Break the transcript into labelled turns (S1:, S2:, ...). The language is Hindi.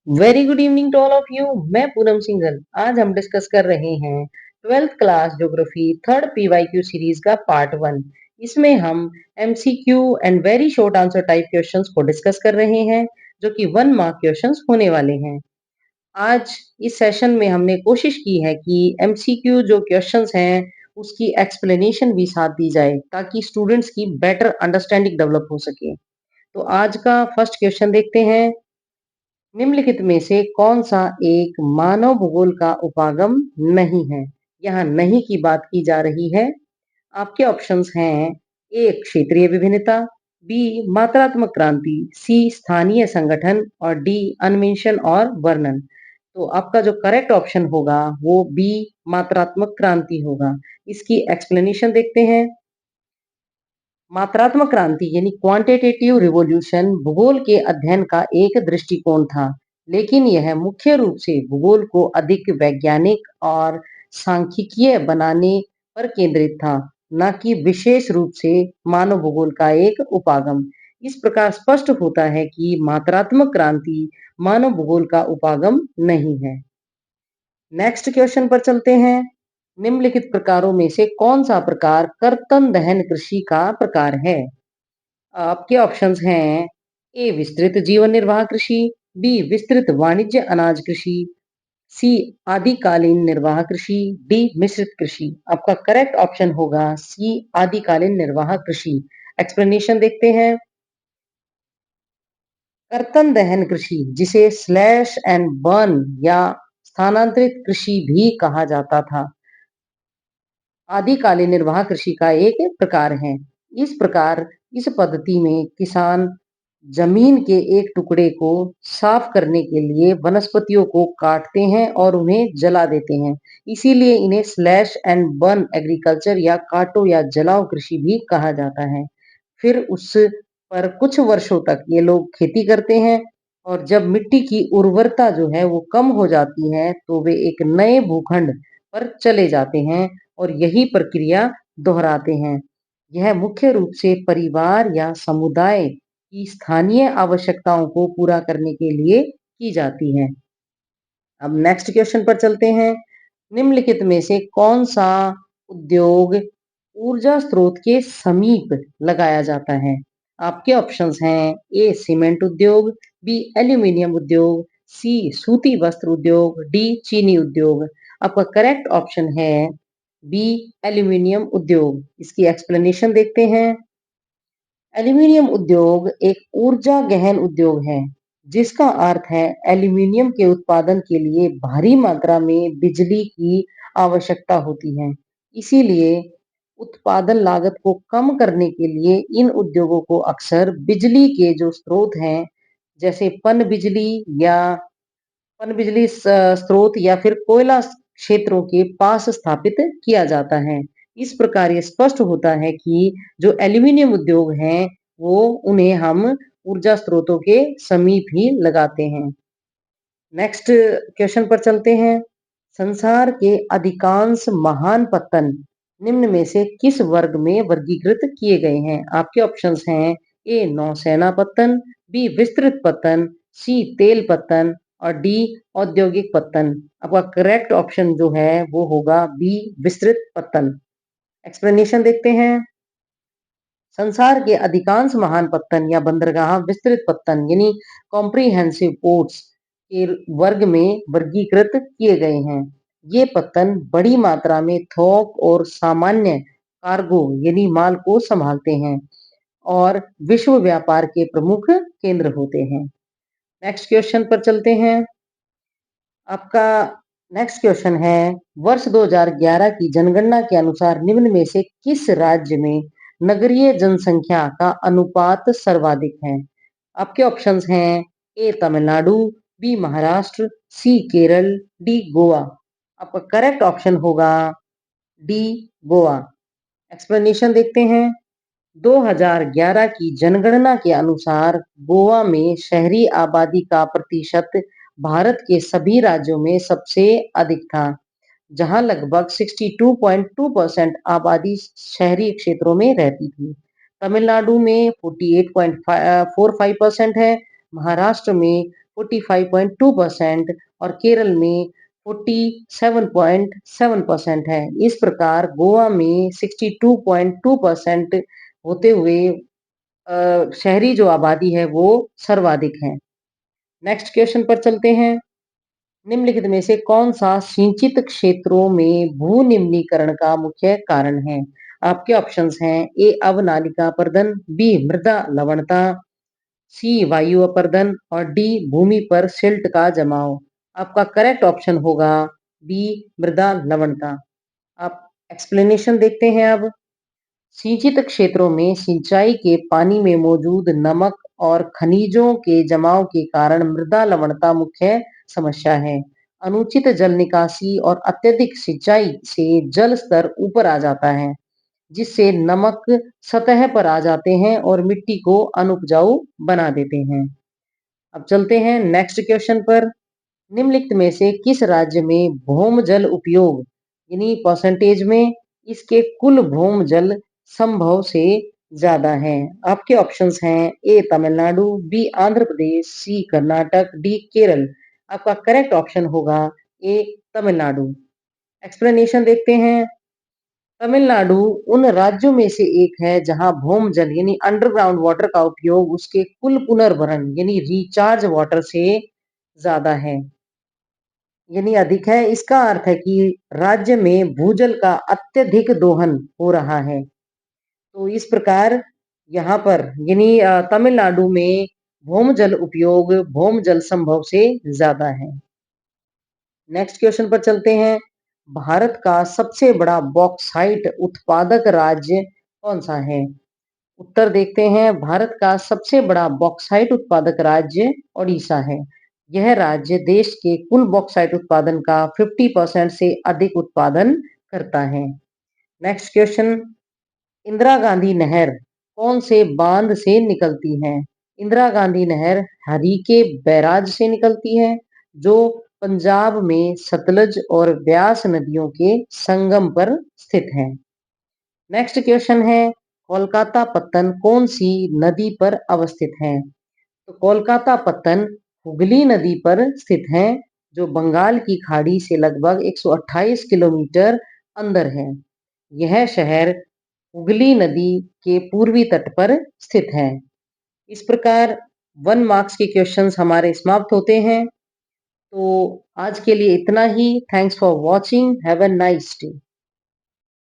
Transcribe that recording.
S1: Very good evening to all of you. मैं पूनम सिंघल। आज हम डिस्कस कर रहे हैं 12th class geography third PYQ series का पार्ट 1। इसमें हम MCQ and very short answer type questions को डिस्कस कर रहे हैं, जो कि 1 मार्क क्वेश्चंस होने वाले हैं। आज इस सेशन में हमने कोशिश की है कि एमसीक्यू जो क्वेश्चंस हैं उसकी एक्सप्लेनेशन भी साथ दी जाए, ताकि स्टूडेंट्स की बेटर अंडरस्टैंडिंग डेवलप हो सके। तो आज का फर्स्ट क्वेश्चन देखते हैं। निम्नलिखित में से कौन सा एक मानव भूगोल का उपागम नहीं है? यहाँ नहीं की बात की जा रही है। आपके ऑप्शंस हैं: ए क्षेत्रीय विभिन्नता, बी मात्रात्मक क्रांति, सी स्थानीय संगठन और डी अन्वेषण और वर्णन। तो आपका जो करेक्ट ऑप्शन होगा वो बी मात्रात्मक क्रांति होगा। इसकी एक्सप्लेनेशन देखते हैं। मात्रात्मक क्रांति यानी क्वांटिटेटिव रिवॉल्यूशन भूगोल के अध्ययन का एक दृष्टिकोण था, लेकिन यह मुख्य रूप से भूगोल को अधिक वैज्ञानिक और सांख्यिकीय बनाने पर केंद्रित था, न कि विशेष रूप से मानव भूगोल का एक उपागम। इस प्रकार स्पष्ट होता है कि मात्रात्मक क्रांति मानव भूगोल का उपागम नहीं है। नेक्स्ट क्वेश्चन पर चलते हैं। निम्नलिखित प्रकारों में से कौन सा प्रकार कर्तन दहन कृषि का प्रकार है? आपके ऑप्शंस हैं: ए विस्तृत जीवन निर्वाह कृषि, बी विस्तृत वाणिज्य अनाज कृषि, सी आदिकालीन निर्वाह कृषि, डी मिश्रित कृषि। आपका करेक्ट ऑप्शन होगा सी आदिकालीन निर्वाह कृषि। एक्सप्लेनेशन देखते हैं। कर्तन दहन कृषि, जिसे स्लैश एंड बर्न या स्थानांतरित कृषि भी कहा जाता था, आदिकालीन निर्वाह कृषि का एक प्रकार है। इस पद्धति में किसान जमीन के एक टुकड़े को साफ करने के लिए वनस्पतियों को काटते हैं और उन्हें जला देते हैं। इसीलिए इन्हें स्लैश एंड बर्न एग्रीकल्चर या काटो या जलाओ कृषि भी कहा जाता है। फिर उस पर कुछ वर्षों तक ये लोग खेती करते हैं, और जब मिट्टी की उर्वरता जो है वो कम हो जाती है, तो वे एक नए भूखंड पर चले जाते हैं और यही प्रक्रिया दोहराते हैं। यह मुख्य रूप से परिवार या समुदाय की स्थानीय आवश्यकताओं को पूरा करने के लिए की जाती है। अब नेक्स्ट क्वेश्चन पर चलते हैं। निम्नलिखित में से कौन सा उद्योग ऊर्जा स्रोत के समीप लगाया जाता है? आपके ऑप्शंस हैं: ए सीमेंट उद्योग, बी एल्यूमिनियम उद्योग, सी सूती वस्त्र उद्योग, डी चीनी उद्योग। आपका करेक्ट ऑप्शन है बी एल्यूमिनियम उद्योग। इसकी एक्सप्लेनेशन देखते हैं। एल्यूमीनियम उद्योग एक ऊर्जा गहन उद्योग है, जिसका अर्थ है एल्यूमीनियम के उत्पादन के लिए भारी मात्रा में बिजली की आवश्यकता होती है। इसीलिए उत्पादन लागत को कम करने के लिए इन उद्योगों को अक्सर बिजली के जो स्रोत हैं, जैसे स्रोत या फिर कोयला क्षेत्रों के पास स्थापित किया जाता है। इस प्रकार ये स्पष्ट होता है कि जो एल्यूमीनियम उद्योग हैं, वो उन्हें हम ऊर्जा स्रोतों के समीप ही लगाते हैं। नेक्स्ट क्वेश्चन पर चलते हैं। संसार के अधिकांश महान पत्तन निम्न में से किस वर्ग में वर्गीकृत किए गए हैं? आपके ऑप्शंस हैं: ए नौसेना पत्तन, बी विस्तृत पत्तन, सी तेल पत्तन और डी औद्योगिक पत्तन। आपका करेक्ट ऑप्शन जो है वो होगा बी विस्तृत पत्तन। एक्सप्लेनेशन देखते हैं। संसार के अधिकांश महान पत्तन या बंदरगाह विस्तृत पत्तन यानी कॉम्प्रिहेंसिव पोर्ट्स के वर्ग में वर्गीकृत किए गए हैं। ये पत्तन बड़ी मात्रा में थोक और सामान्य कार्गो यानी माल को संभालते हैं और विश्व व्यापार के प्रमुख केंद्र होते हैं। नेक्स्ट क्वेश्चन पर चलते हैं। आपका नेक्स्ट क्वेश्चन है: वर्ष 2011 की जनगणना के अनुसार निम्न में से किस राज्य में नगरीय जनसंख्या का अनुपात सर्वाधिक है? आपके ऑप्शंस हैं: ए तमिलनाडु, बी महाराष्ट्र, सी केरल, डी गोवा। आपका करेक्ट ऑप्शन होगा डी गोवा। एक्सप्लेनेशन देखते हैं। 2011 की जनगणना के अनुसार गोवा में शहरी आबादी का प्रतिशत भारत के सभी राज्यों में सबसे अधिक था, जहां लगभग 62.2% आबादी शहरी क्षेत्रों में रहती थी। तमिलनाडु में 48.45% है, महाराष्ट्र में 45.2% और केरल में 47.7% है। इस प्रकार गोवा में 62.2% होते हुए शहरी जो आबादी है वो सर्वाधिक है। नेक्स्ट क्वेश्चन पर चलते हैं। निम्नलिखित में से कौन सा सिंचित क्षेत्रों में भू निम्नीकरण का मुख्य कारण है? आपके ऑप्शंस हैं ए अवनालिका अपर्दन, बी मृदा लवणता, सी वायु अपर्दन और डी भूमि पर सिल्ट का जमाव। आपका करेक्ट ऑप्शन होगा बी मृदा लवणता। आप एक्सप्लेनेशन देखते हैं अब। सिंचित क्षेत्रों में सिंचाई के पानी में मौजूद नमक और खनिजों के जमाव के कारण मृदा लवणता मुख्य समस्या है। अनुचित जल निकासी और अत्यधिक सिंचाई से जल स्तर ऊपर आ जाता है, जिससे नमक सतह पर आ जाते हैं और मिट्टी को अनुपजाऊ बना देते हैं। अब चलते हैं नेक्स्ट क्वेश्चन पर। निम्नलिखित में से किस राज्य में भौम जल उपयोग यानी परसेंटेज में इसके कुल भौम जल संभव से ज्यादा है? आपके ऑप्शंस हैं ए तमिलनाडु, बी आंध्र प्रदेश, सी कर्नाटक, डी केरल। आपका करेक्ट ऑप्शन होगा ए तमिलनाडु। एक्सप्लेनेशन देखते हैं। तमिलनाडु उन राज्यों में से एक है जहां भौम जल यानी अंडरग्राउंड वाटर का उपयोग उसके कुल पुनर्भरण यानी रिचार्ज वाटर से ज्यादा है यानी अधिक है। इसका अर्थ है कि राज्य में भूजल का अत्यधिक दोहन हो रहा है। तो इस प्रकार यहाँ पर यानी तमिलनाडु में भौम जल उपयोग भौम जल संभव से ज्यादा है। नेक्स्ट क्वेश्चन पर चलते हैं। भारत का सबसे बड़ा बॉक्साइट उत्पादक राज्य कौन सा है? उत्तर देखते हैं। भारत का सबसे बड़ा बॉक्साइट उत्पादक राज्य ओडिशा है। यह राज्य देश के कुल बॉक्साइट उत्पादन का 50% से अधिक उत्पादन करता है। Next question. इंदिरा गांधी नहर कौन से बांध से निकलती है? इंदिरा गांधी नहर हरीके बैराज से निकलती है, जो पंजाब में सतलज और ब्यास नदियों के संगम पर स्थित है। नेक्स्ट क्वेश्चन है। कोलकाता पत्तन कौन सी नदी पर अवस्थित है? तो कोलकाता पत्तन हुगली नदी पर स्थित है, जो बंगाल की खाड़ी से लगभग 128 किलोमीटर अंदर है। यह शहर हुगली नदी के पूर्वी तट पर स्थित है। इस प्रकार 1 मार्क्स के क्वेश्चंस हमारे समाप्त होते हैं। तो आज के लिए इतना ही। Thanks for watching. Have a nice day.